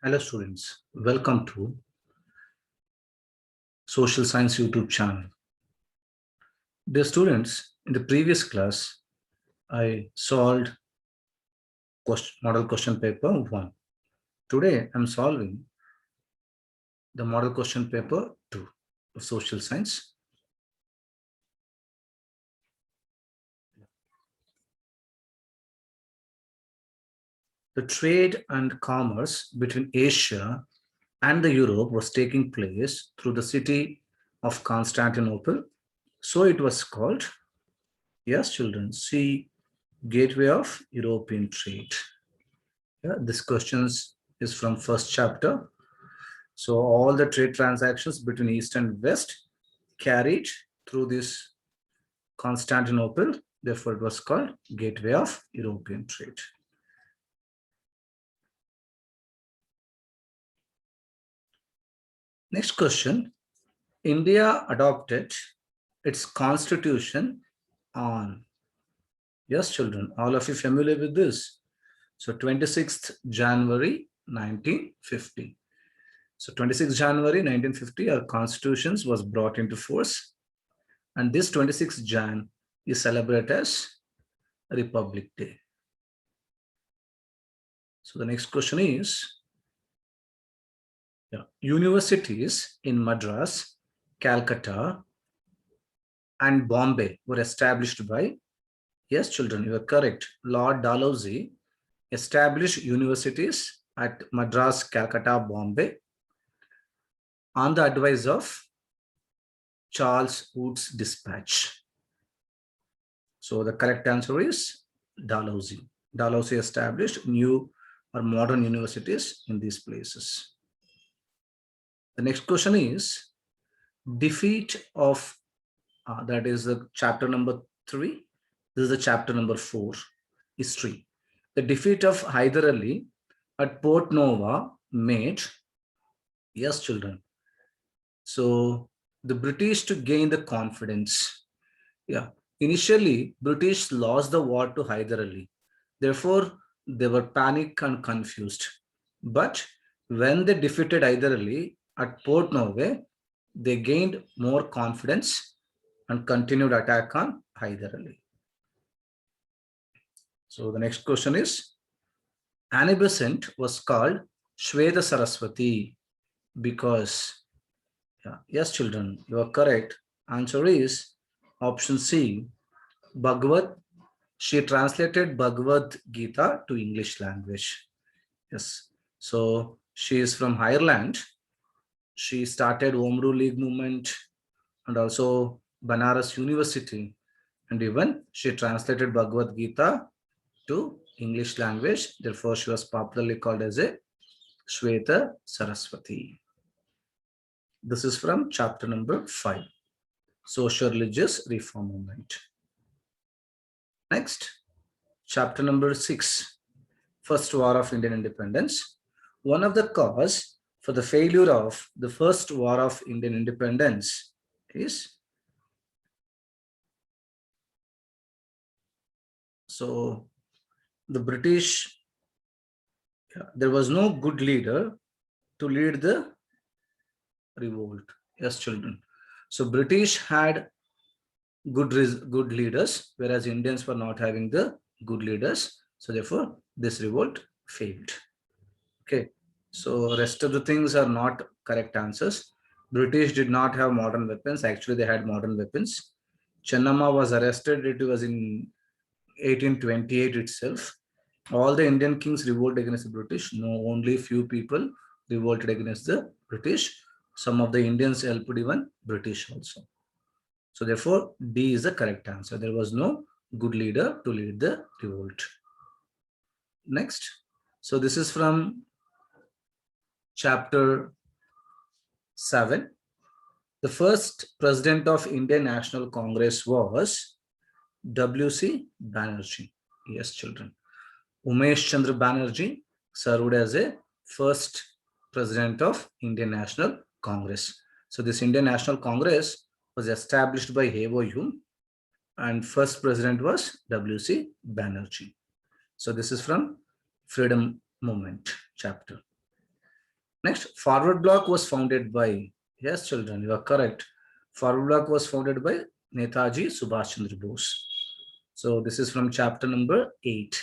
Hello students, welcome to Social Science YouTube channel. Dear students, in the previous class, I solved model question paper 1. Today, I'm solving the model question paper 2 of Social Science. The trade and commerce between Asia and the Europe was taking place through the city of Constantinople. So it was called, yes children, see, Gateway of European Trade. Yeah, this question is from first chapter. So all the trade transactions between East and West carried through this Constantinople. Therefore, it was called Gateway of European Trade. Next question. India adopted its constitution on, yes children, all of you familiar with this? So 26th January 1950. So 26th January 1950, our constitutions was brought into force. And this 26th Jan is celebrated as Republic Day. So the next question is, universities in Madras, Calcutta, and Bombay were established by, yes children, you are correct, Lord Dalhousie established universities at Madras, Calcutta, Bombay on the advice of Charles Wood's dispatch. So the correct answer is Dalhousie. Dalhousie established new or modern universities in these places. The next question is defeat of, that is the chapter number 3. This is the chapter number 4, history. The defeat of Hyder Ali at Port Nova made, yes children, so the British to gain the confidence. Yeah, initially British lost the war to Hyder Ali. Therefore, they were panicked and confused. But when they defeated Hyder Ali at Port Nova, they gained more confidence and continued attack on Hyder Ali. So the next question is, Annie Besant was called Shweta Saraswati because, yes children, you are correct. Answer is option C, Bhagavad. She translated Bhagavad Gita to English language. Yes. So she is from Ireland. She started Home Rule League movement and also Banaras University. And even she translated Bhagavad Gita to English language. Therefore, she was popularly called as a Shweta Saraswati. This is from chapter number 5, Social Religious Reform Movement. Next, chapter number 6, First War of Indian Independence. One of the cause for the failure of the First War of Indian Independence is, so the British, there was no good leader to lead the revolt. Yes, children. So British had good leaders, whereas Indians were not having the good leaders. So therefore, this revolt failed. Okay. So rest of the things are not correct answers. British did not have modern weapons. Actually, they had modern weapons. Chennamma was arrested. It was in 1828 itself. All the Indian kings revolted against the British. No, only few people revolted against the British. Some of the Indians helped even British also. So therefore, D is the correct answer. There was no good leader to lead the revolt. Next. So this is from chapter 7. The first president of Indian National Congress was W.C. Banerjee. Yes, children. Umesh Chandra Banerjee served as a first president of Indian National Congress. So this Indian National Congress was established by Heo Yun and first president was W.C. Banerjee. So this is from Freedom Movement chapter. Next, Forward Bloc was founded by, yes, children, you are correct. Forward Bloc was founded by Netaji Subhash Chandra Bose. So this is from chapter number 8.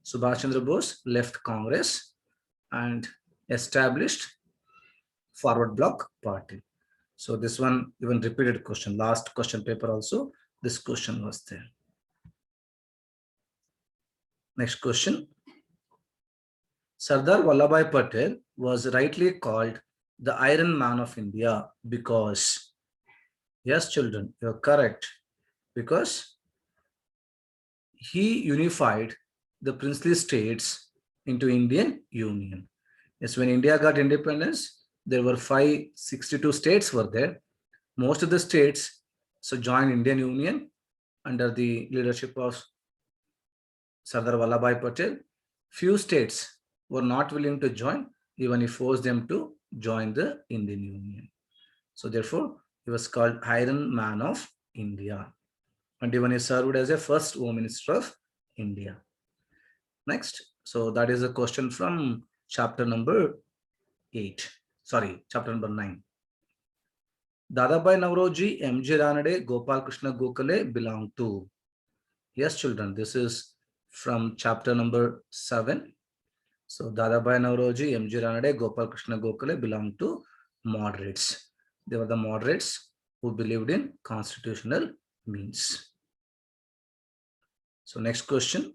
Subhash Chandra Bose left Congress and established Forward Bloc Party. So this one even repeated question. Last question paper also, this question was there. Next question. Sardar Vallabhbhai Patel was rightly called the Iron Man of India because, yes, children, you're correct, because he unified the princely states into Indian Union. Yes, when India got independence, there were 562 states were there. Most of the states so joined Indian Union under the leadership of Sardar Vallabhbhai Patel. Few states were not willing to join, even he forced them to join the Indian Union. So therefore, he was called Iron Man of India. And even he served as a first Home Minister of India. Next, so that is a question from chapter number 8. Sorry, chapter number 9. Dadabhai Naoroji, M.G. Ranade, Gopal Krishna Gokhale belong to. Yes, children, this is from chapter number 7. So Dadabhai Naoroji, M.G. Ranade, Gopal Krishna Gokhale belong to moderates. They were the moderates who believed in constitutional means. So next question.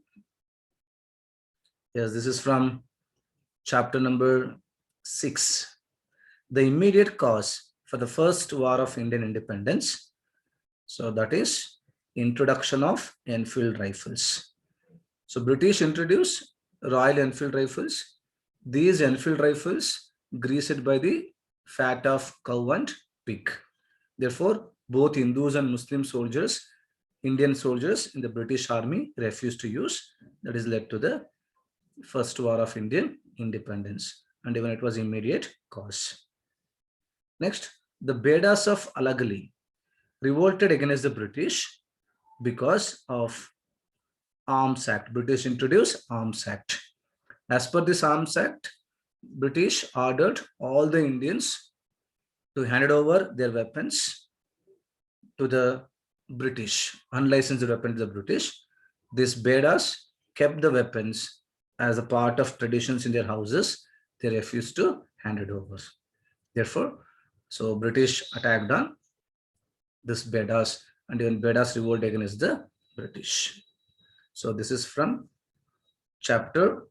Yes, this is from chapter number 6. The immediate cause for the first war of Indian independence. So that is introduction of Enfield rifles. So British introduced Royal Enfield rifles. These Enfield rifles greased by the fat of cow and pig. Therefore, both Hindus and Muslim soldiers, Indian soldiers in the British army refused to use. That is led to the first war of Indian independence, and even it was immediate cause. Next, the Bedas of Alagali revolted against the British because of Arms Act. British introduced Arms Act. As per this Arms Act, British ordered all the Indians to hand over their weapons to the British, unlicensed weapons to the British. These Bedas kept the weapons as a part of traditions in their houses. They refused to hand it over. Therefore, so British attacked on this Bedas, and even Bedas revolt against the British. So this is from chapter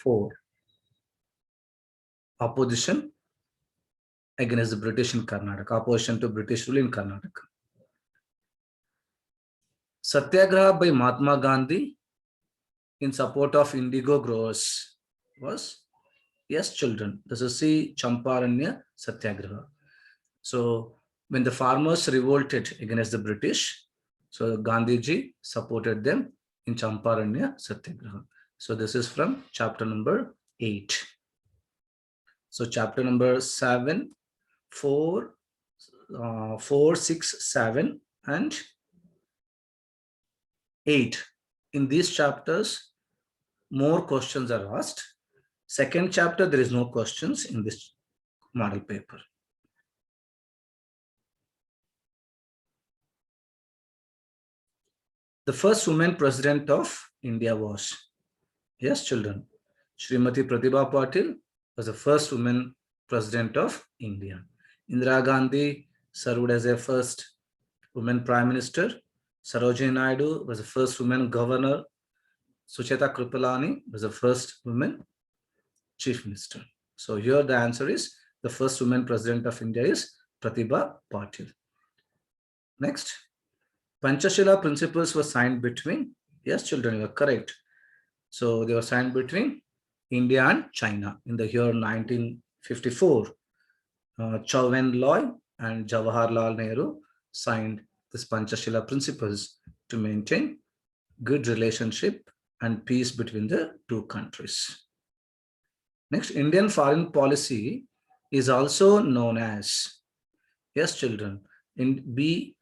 4. Opposition against the British in Karnataka. Opposition to British rule in Karnataka. Satyagraha by Mahatma Gandhi in support of indigo growers was, yes, children. This is the Champaranya Satyagraha. So when the farmers revolted against the British, so Gandhiji supported them in Champaranya Satyagraha. So this is from chapter number 8. So chapter number 7, 4, 6, 7, and 8. In these chapters, more questions are asked. Second chapter, there is no questions in this model paper. The first woman president of India was, yes, children, Srimati Pratibha Patil was the first woman president of India. Indira Gandhi served as a first woman prime minister. Sarojini Naidu was the first woman governor. Sucheta Kripalani was the first woman chief minister. So here the answer is the first woman president of India is Pratibha Patil. Next, Panchashila principles were signed between, yes, children, you are correct. So they were signed between India and China in the year 1954. Chow En-lai and Jawaharlal Nehru signed this Panchashila principles to maintain good relationship and peace between the two countries. Next, Indian foreign policy is also known as, yes, children, in B,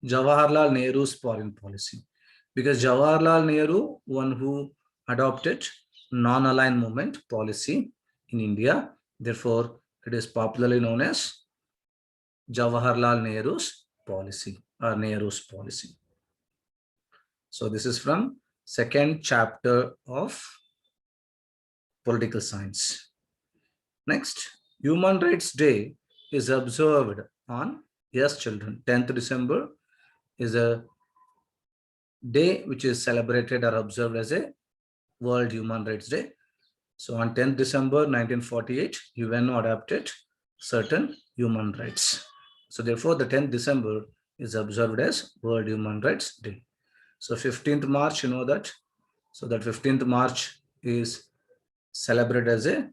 Jawaharlal Nehru's foreign policy, because Jawaharlal Nehru, one who adopted non-aligned movement policy, in India. Therefore, it is popularly known as Jawaharlal Nehru's policy or Nehru's policy. So this is from second chapter of political science. Next, Human Rights Day is observed on, yes children, 10th December is a day which is celebrated or observed as a World Human Rights Day. So on 10th December 1948, UNO adopted certain human rights. So therefore, the 10th December is observed as World Human Rights Day. So 15th March, you know that. So that 15th March is celebrated as a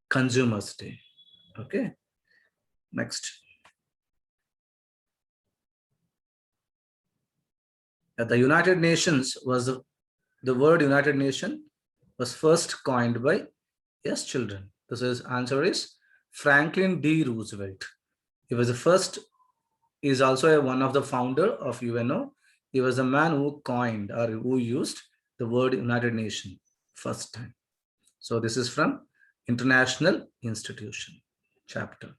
Consumers Day. Okay. Next. The United Nations was the word United Nation was first coined by, yes children, this is answer is Franklin D. Roosevelt. He was the first, he is also one of the founder of UNO. He was a man who coined or who used the word United Nation first time. So this is from International Institution chapter.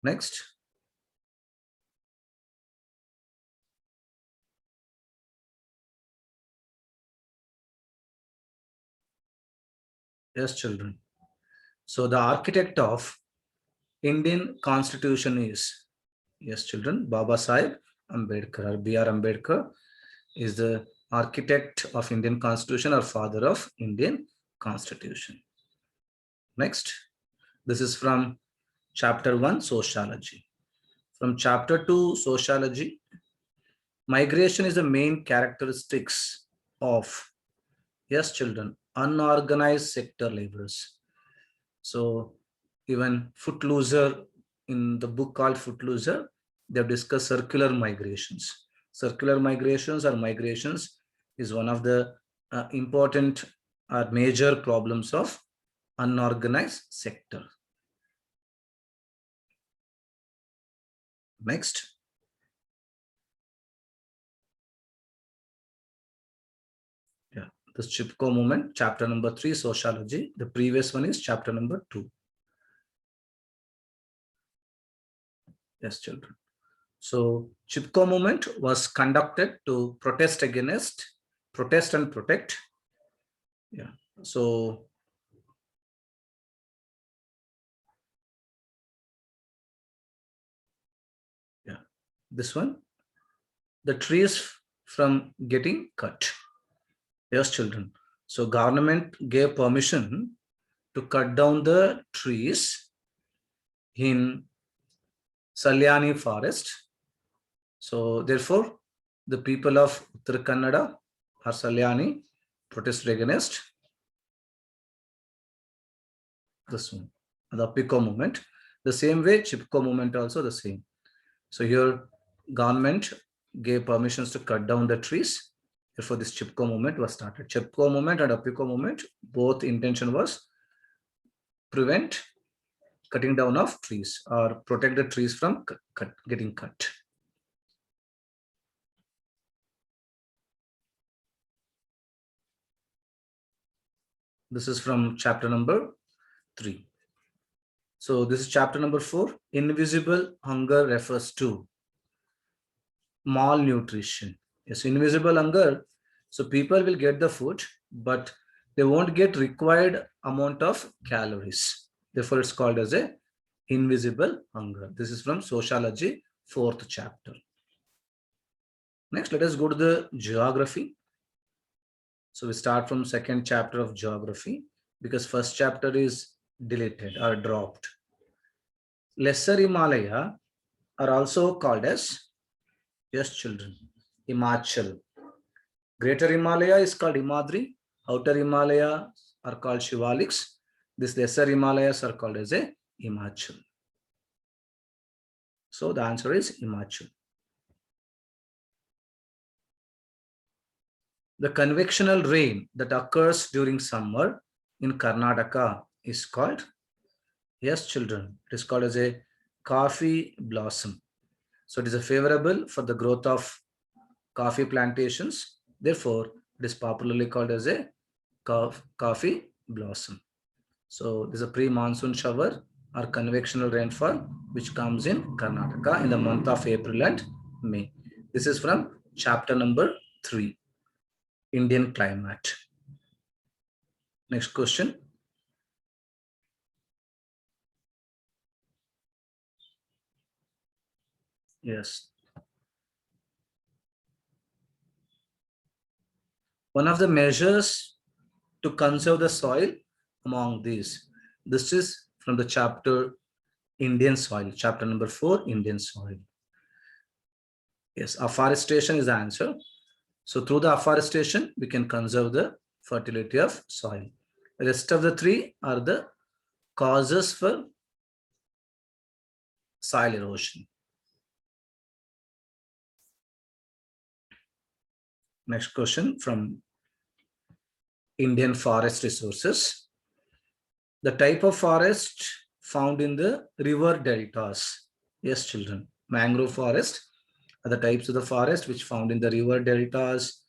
Next. Yes, children. So the architect of Indian Constitution is, yes, children, Baba Sahib Ambedkar or B.R. Ambedkar is the architect of Indian Constitution or father of Indian Constitution. Next, this is from chapter 1, Sociology. From chapter 2, Sociology, migration is the main characteristics of, yes, children, unorganized sector laborers. So even Footloser, in the book called Footloser, they've discussed circular migrations. Circular migrations or migrations is one of the important or major problems of unorganized sector. Next. Yeah, this Chipko movement, chapter number 3, Sociology. The previous one is chapter number 2. Yes, children. So Chipko movement was conducted to protest and protect. Yeah. So yeah, this one, the trees from getting cut. Yes, children. So government gave permission to cut down the trees in Salyani forest. So therefore, the people of Uttara Kannada or Salyani protested against this one, the Picco movement. The same way, Chipko movement also the same. So here, government gave permissions to cut down the trees. Therefore, this Chipko movement was started. Chipko movement and Apiko movement, both intention was prevent cutting down of trees or protect the trees from getting cut. This is from chapter number 3. So this is chapter number 4. Invisible hunger refers to malnutrition. Yes, invisible hunger. So people will get the food, but they won't get required amount of calories. Therefore, it's called as a invisible hunger. This is from Sociology, 4th chapter. Next, let us go to the geography. So we start from second chapter of geography because first chapter is deleted or dropped. Lesser Himalaya are also called as, yes children, Himachal. Greater Himalaya is called Himadri. Outer Himalaya are called Shivaliks. This lesser Himalayas are called as a Himachal. So the answer is Himachal. The convectional rain that occurs during summer in Karnataka is called, yes children, it is called as a coffee blossom. So it is a favorable for the growth of coffee plantations. Therefore, it is popularly called as a coffee blossom. So there's a pre-monsoon shower or convectional rainfall which comes in Karnataka in the month of April and May. This is from chapter number 3, Indian climate. Next question. Yes. One of the measures to conserve the soil among these. This is from the chapter Indian soil, chapter number 4, Indian soil. Yes, afforestation is the answer. So through the afforestation, we can conserve the fertility of soil. The rest of the 3 are the causes for soil erosion. Next question from Indian forest resources. The type of forest found in the river deltas. Yes, children. Mangrove forest are the types of the forest which found in the river deltas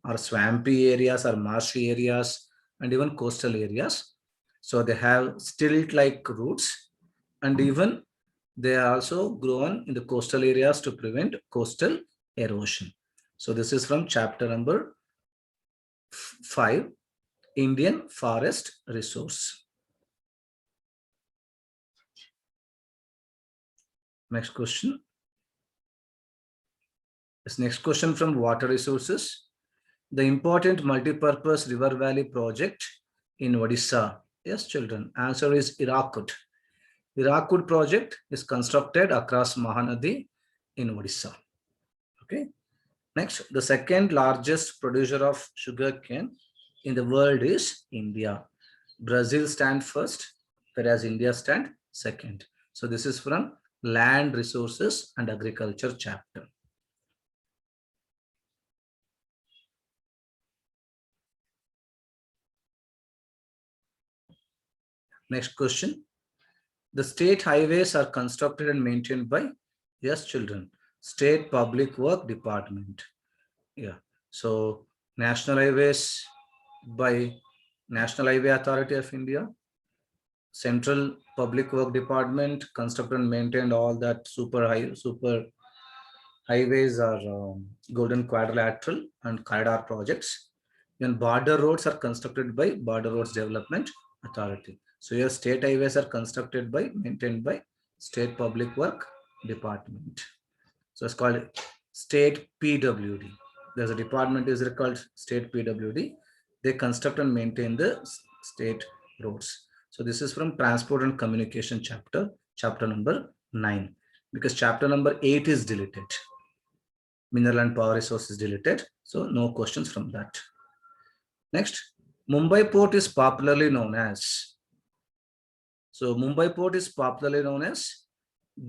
or swampy areas or marshy areas and even coastal areas. So they have stilt-like roots, and even they are also grown in the coastal areas to prevent coastal erosion. So this is from chapter number 5, Indian forest resource. Next question. This next question from water resources. The important multi-purpose river valley project in Odisha. Yes, children. Answer is Hirakud. Hirakud project is constructed across Mahanadi in Odisha. Okay. Next, the second largest producer of sugarcane in the world is India. Brazil stands first, whereas India stands second. So this is from Land Resources and Agriculture chapter. Next question. The state highways are constructed and maintained by, yes, children, State Public Work Department. Yeah. So national highways by National Highway Authority of India, Central Public Work Department constructed and maintained all that super highways are Golden Quadrilateral and corridor projects. Even border roads are constructed by Border Roads Development Authority. So your state highways are constructed by, maintained by State Public Work Department. So it's called State PWD. There's a department is called State PWD. They construct and maintain the state roads. So this is from Transport and Communication chapter, chapter number 9, because chapter number 8 is deleted. Mineral and power resource is deleted. So no questions from that. Next, Mumbai port is popularly known as. So Mumbai port is popularly known as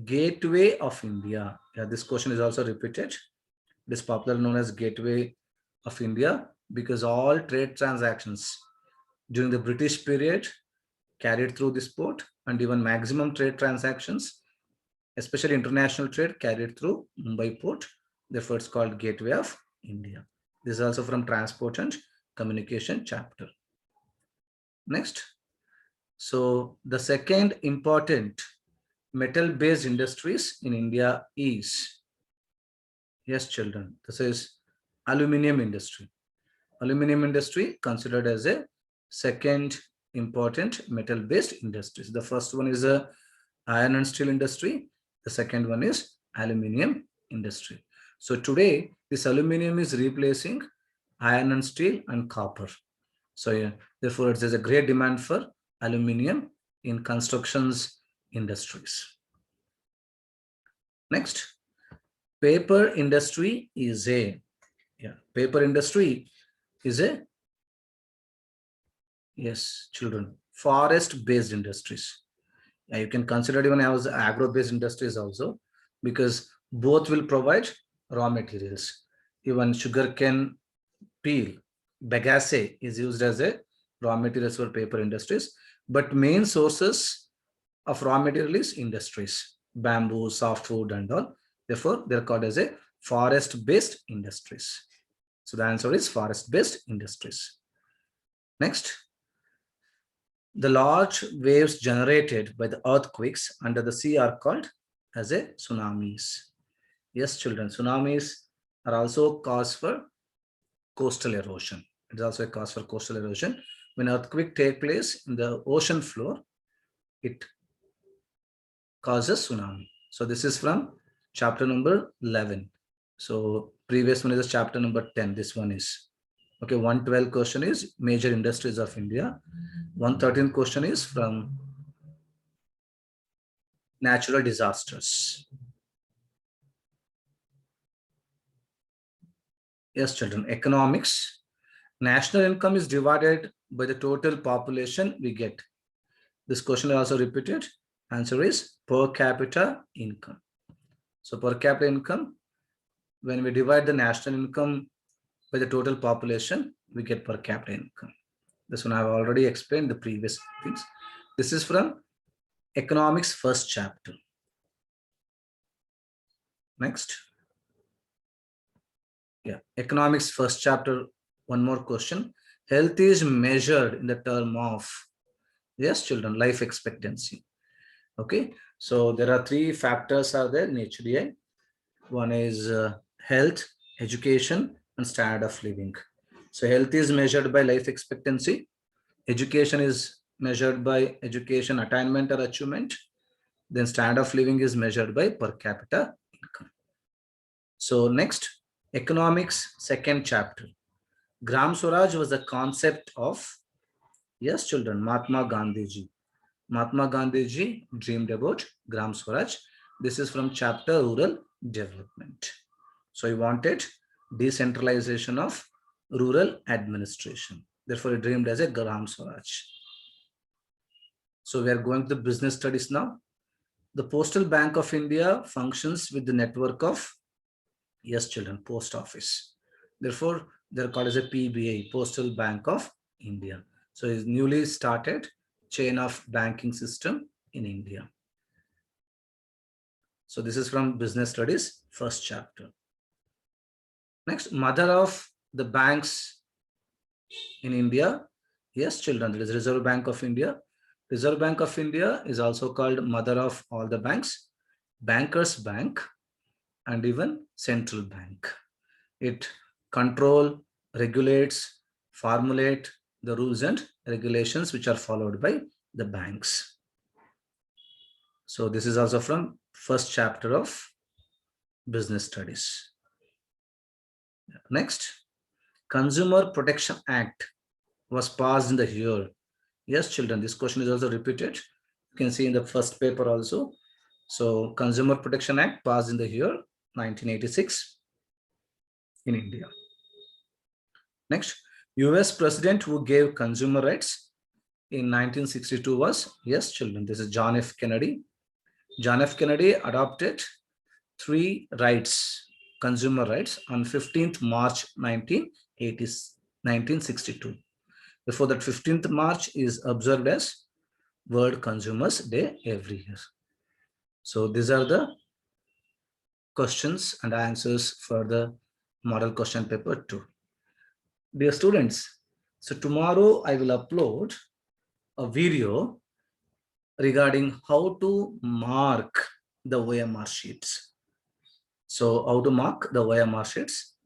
Gateway of India. Yeah, this question is also repeated. It is popularly known as Gateway of India because all trade transactions during the British period carried through this port, and even maximum trade transactions, especially international trade, carried through Mumbai port. Therefore, it's called Gateway of India. This is also from Transport and Communication chapter. Next. So the second important metal-based industries in India is, yes, children, this is aluminum industry. Aluminum industry considered as a second important metal-based industries. The first one is a iron and steel industry. The second one is aluminum industry. So today, this aluminum is replacing iron and steel and copper. So yeah, therefore, there's a great demand for aluminum in constructions industries. Next, paper industry is a, paper industry is a, yes, children, forest-based industries. You can consider even as agro-based industries also, because both will provide raw materials. Even sugarcane peel, bagasse is used as a raw materials for paper industries, but main sources of raw material is industries, bamboo, softwood and all. Therefore, they're called as a forest-based industries. So the answer is forest-based industries. Next, The large waves generated by the earthquakes under the sea are called as a tsunamis. Yes, children, tsunamis are also cause for coastal erosion. It is also a cause for coastal erosion. When earthquake take place in the ocean floor, it causes tsunami. So this is from chapter number 11. So previous one is chapter number 10. This one is. Okay, 112 question is major industries of India. 113 question is from natural disasters. Yes, children, economics. National income is divided by the total population we get. This question is also repeated. Answer is per capita income. So per capita income, when we divide the national income by the total population, we get per capita income. This one I've already explained the previous things. This is from economics first chapter. Next. Yeah, economics first chapter, one more question. Health is measured in the term of, yes, children, life expectancy. Okay, so there are three factors are there in HDI. One is health, education, and standard of living. So health is measured by life expectancy. Education is measured by education attainment or achievement. Then standard of living is measured by per capita income. So next, economics second chapter. Gram Swaraj was the concept of, yes, children, Mahatma Gandhi ji. Mahatma Gandhi ji dreamed about Gram Swaraj. This is from chapter rural development. So he wanted decentralization of rural administration. Therefore, he dreamed as a Gram Swaraj. So we are going to the business studies now. The Postal Bank of India functions with the network of, yes, children, post office. Therefore, they're called as a PBI, Postal Bank of India. So it's newly started chain of banking system in India. So this is from business studies, first chapter. Next, mother of the banks in India. Yes, children, there is Reserve Bank of India. Reserve Bank of India is also called mother of all the banks, Bankers Bank, and even Central Bank. It control, regulates, formulate the rules and regulations which are followed by the banks. So this is also from first chapter of business studies. Next, Consumer Protection Act was passed in the year. Yes, children, this question is also repeated. You can see in the first paper also. So Consumer Protection Act passed in the year 1986 in India. Next, US president who gave consumer rights in 1962 was, yes, children, this is John F. Kennedy. John F. Kennedy adopted 3 rights, consumer rights, on 15th March 1962. Before that, 15th March is observed as World Consumers Day every year. So these are the questions and answers for the model question paper 2. Dear students, so tomorrow I will upload a video regarding how to mark the OMR sheets. So how to mark the OMR sheets,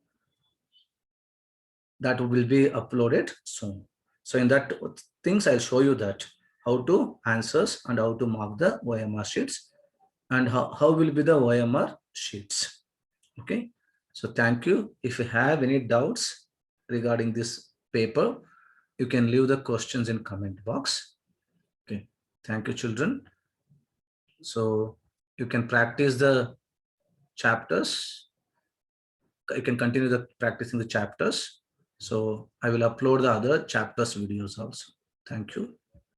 that will be uploaded soon. So in that things, I'll show you that how to answers and how to mark the OMR sheets and how will be the OMR sheets. Okay. So thank you. If you have any doubts regarding this paper, you can leave the questions in comment box. Okay. Thank you, children. So you can practice the chapters. You can continue the practicing the chapters. So I will upload the other chapters videos also. Thank you.